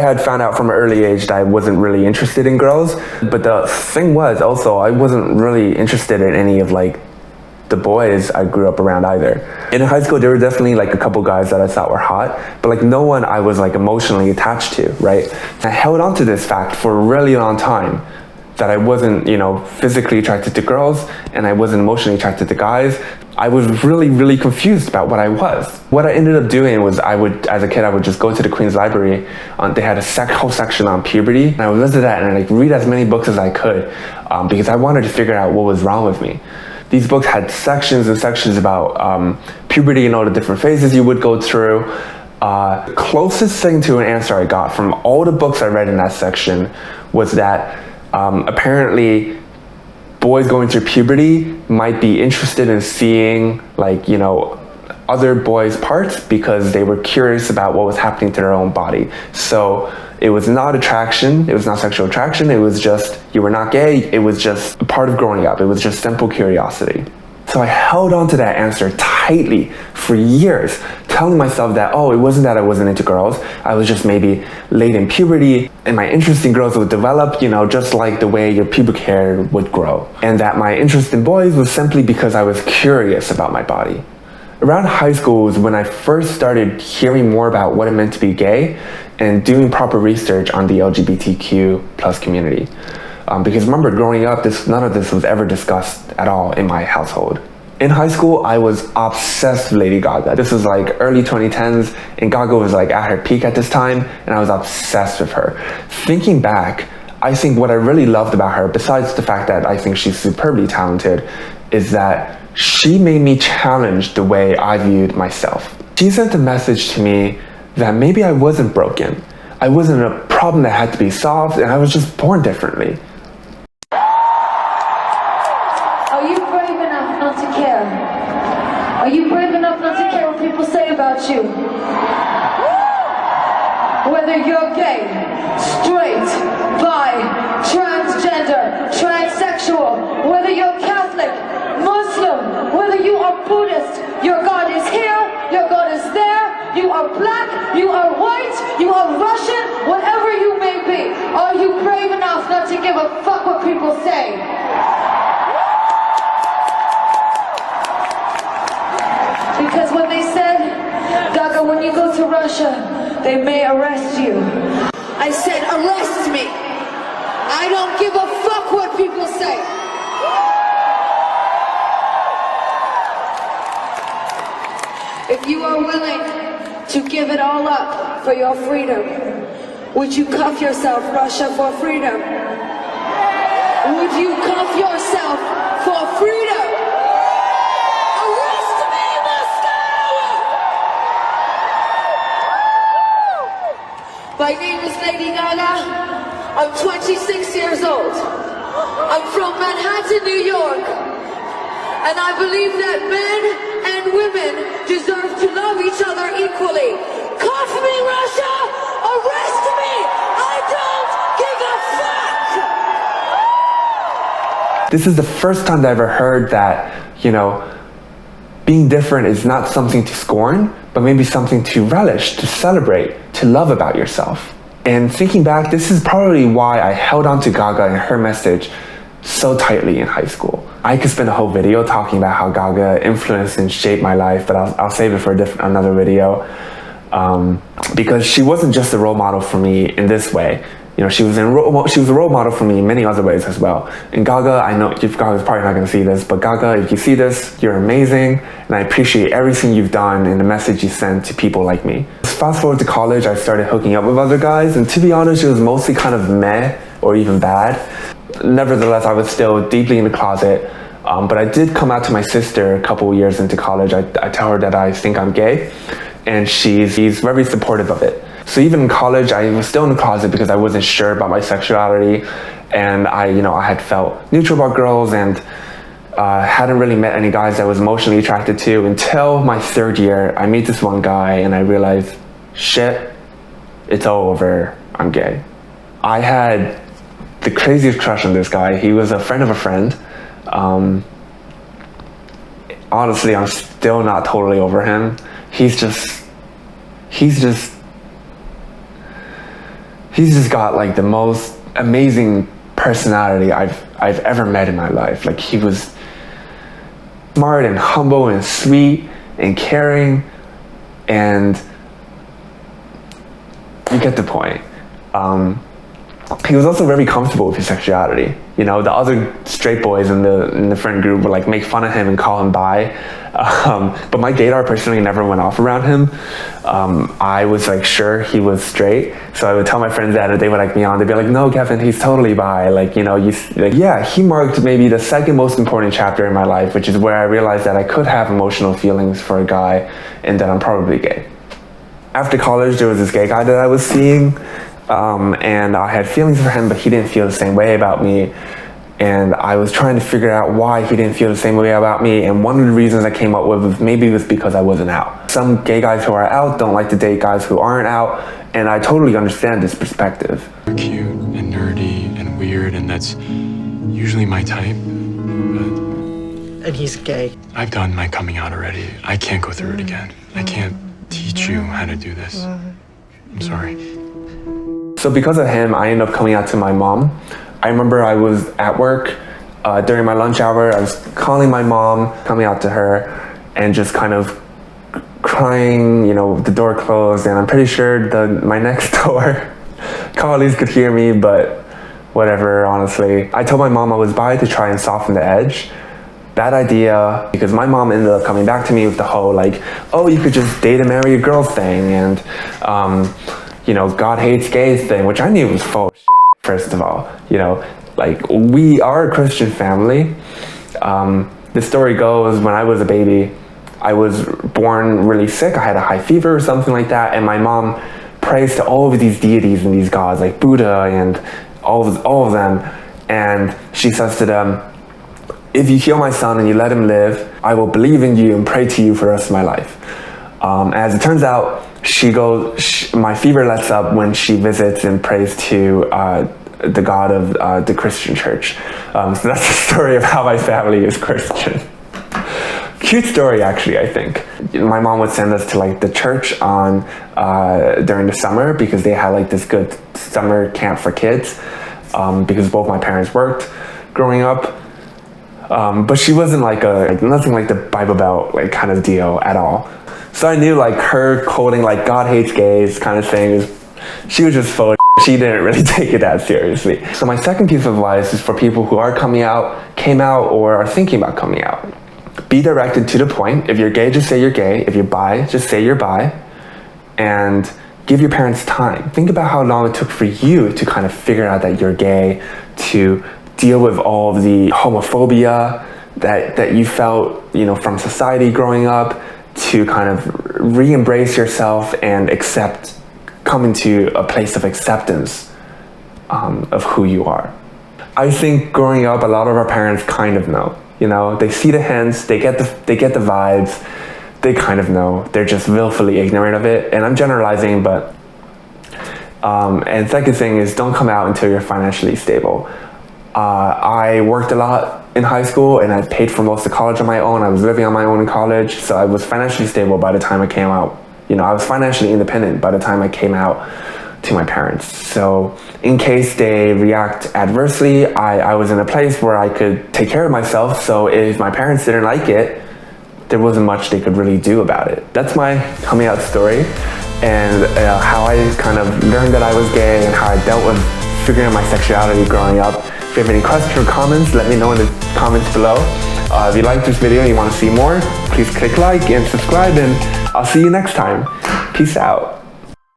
had found out from an early age that I wasn't really interested in girls, but the thing was also I wasn't really interested in any of like the boys I grew up around either. In high school, there were definitely like a couple guys that I thought were hot, but like no one I was like emotionally attached to, right? I held on to this fact for a really long time, that I wasn't, you know, physically attracted to girls and I wasn't emotionally attracted to guys. I was really, really confused about what I was. What I ended up doing was as a kid, I would just go to the Queen's Library. They had a whole section on puberty, and I would visit that and like read as many books as I could because I wanted to figure out what was wrong with me. These books had sections and sections about puberty and all the different phases you would go through. The closest thing to an answer I got from all the books I read in that section was that apparently boys going through puberty might be interested in seeing like, you know, other boys' parts because they were curious about what was happening to their own body. So it was not attraction, it was not sexual attraction, it was just, you were not gay, it was just a part of growing up, it was just simple curiosity. So I held on to that answer tightly for years, telling myself that, oh, it wasn't that I wasn't into girls, I was just maybe late in puberty and my interest in girls would develop, you know, just like the way your pubic hair would grow. And that my interest in boys was simply because I was curious about my body. Around high school was when I first started hearing more about what it meant to be gay and doing proper research on the LGBTQ plus community. Because remember, growing up, none of this was ever discussed at all in my household. In high school, I was obsessed with Lady Gaga. This was like early 2010s, and Gaga was like at her peak at this time, and I was obsessed with her. Thinking back, I think what I really loved about her, besides the fact that I think she's superbly talented, is that she made me challenge the way I viewed myself. She sent a message to me that maybe I wasn't broken. I wasn't a problem that had to be solved, and I was just born differently. Are you brave enough not to care? Are you brave enough not to care what people say about you? Whether you're gay, straight, bi, transgender, transsexual, whether you're Catholic, Muslim, whether you are Buddhist, your God is here, your God is there, you are black, you are white, you are Russian, whatever you may be. Are you brave enough not to give a fuck what people say? Because when they said, Gaga, when you go to Russia, they may arrest you. I said, arrest me. I don't give a fuck what people say. If you are willing to give it all up for your freedom, would you cuff yourself, Russia, for freedom? Would you cuff yourself for freedom? Arrest me, Moscow! My name is Lady Gaga. I'm 26 years old. I'm from Manhattan, New York. And I believe that men and women deserve to love each other equally. Cuff me, Russia! Arrest me! I don't give a fuck! This is the first time that I ever heard that, you know, being different is not something to scorn, but maybe something to relish, to celebrate, to love about yourself. And thinking back, this is probably why I held on to Gaga and her message so tightly in high school. I could spend a whole video talking about how Gaga influenced and shaped my life, but I'll save it for another video. Because she wasn't just a role model for me in this way. You know, she was a role model for me in many other ways as well. And Gaga, I know Gaga's probably not going to see this, but Gaga, if you see this, you're amazing, and I appreciate everything you've done and the message you sent to people like me. Fast forward to college, I started hooking up with other guys, and to be honest, it was mostly kind of meh or even bad. Nevertheless, I was still deeply in the closet, but I did come out to my sister a couple years into college. I tell her that I think I'm gay, and she's very supportive of it. So even in college, I was still in the closet because I wasn't sure about my sexuality, and I had felt neutral about girls and hadn't really met any guys that I was emotionally attracted to until my third year. I meet this one guy and I realized, shit, it's all over, I'm gay. I had the craziest crush on this guy. He was a friend of a friend. Honestly, I'm still not totally over him. He's just he's just got like the most amazing personality I've ever met in my life. Like, he was smart and humble and sweet and caring, and you get the point. He was also very comfortable with his sexuality. You know, the other straight boys in the friend group would like make fun of him and call him bi, but my gaydar personally never went off around him. I was like sure he was straight, so I would tell my friends that, and they would like me on. They'd be like, "No, Kevin, he's totally bi." Like, you know, yeah, he marked maybe the second most important chapter in my life, which is where I realized that I could have emotional feelings for a guy, and that I'm probably gay. After college, there was this gay guy that I was seeing. And I had feelings for him, but he didn't feel the same way about me. And I was trying to figure out why he didn't feel the same way about me. And one of the reasons I came up with was maybe it was because I wasn't out. Some gay guys who are out don't like to date guys who aren't out. And I totally understand this perspective. You're cute and nerdy and weird, and that's usually my type. But and he's gay. I've done my coming out already. I can't go through it again. I can't teach you how to do this. I'm sorry. So because of him, I ended up coming out to my mom. I remember I was at work during my lunch hour. I was calling my mom, coming out to her, and just kind of crying. You know, the door closed, and I'm pretty sure my next door colleagues could hear me, but whatever, honestly. I told my mom I was bi to try and soften the edge. Bad idea, because my mom ended up coming back to me with the whole like, oh, you could just date and marry a girl thing, and you know, God hates gays thing, which I knew was full shit, first of all. You know, like, we are a Christian family. The story goes, when I was a baby, I was born really sick. I had a high fever or something like that, and my mom prays to all of these deities and these gods, like Buddha and all of them, and she says to them, if you heal my son and you let him live, I will believe in you and pray to you for the rest of my life. As it turns out, my fever lets up when she visits and prays to the God of the Christian church. So that's the story of how my family is Christian. Cute story, actually, I think. My mom would send us to like the church during the summer, because they had like this good summer camp for kids, because both my parents worked growing up. But she wasn't like nothing like the Bible Belt like kind of deal at all. So I knew like her quoting like God hates gays kind of thing, she was just full of shit. She didn't really take it that seriously. So my second piece of advice is for people who are came out, or are thinking about coming out. Be directed to the point. If you're gay, just say you're gay. If you're bi, just say you're bi. And give your parents time. Think about how long it took for you to kind of figure out that you're gay, to deal with all of the homophobia that you felt, you know, from society growing up, to kind of re-embrace yourself and come into a place of acceptance of who you are. I think growing up, a lot of our parents kind of know, you know, they see the hints, they get the vibes, they kind of know, they're just willfully ignorant of it. And I'm generalizing, but, and second thing is, don't come out until you're financially stable. I worked a lot in high school, and I paid for most of college on my own. I was living on my own in college, so I was financially stable by the time I came out. You know, I was financially independent by the time I came out to my parents. So in case they react adversely, I was in a place where I could take care of myself. So if my parents didn't like it, there wasn't much they could really do about it. That's my coming out story, and how I kind of learned that I was gay, and how I dealt with figuring out my sexuality growing up. If you have any questions or comments, let me know in the comments below. If you like this video and you want to see more, please click like and subscribe, and I'll see you next time. Peace out.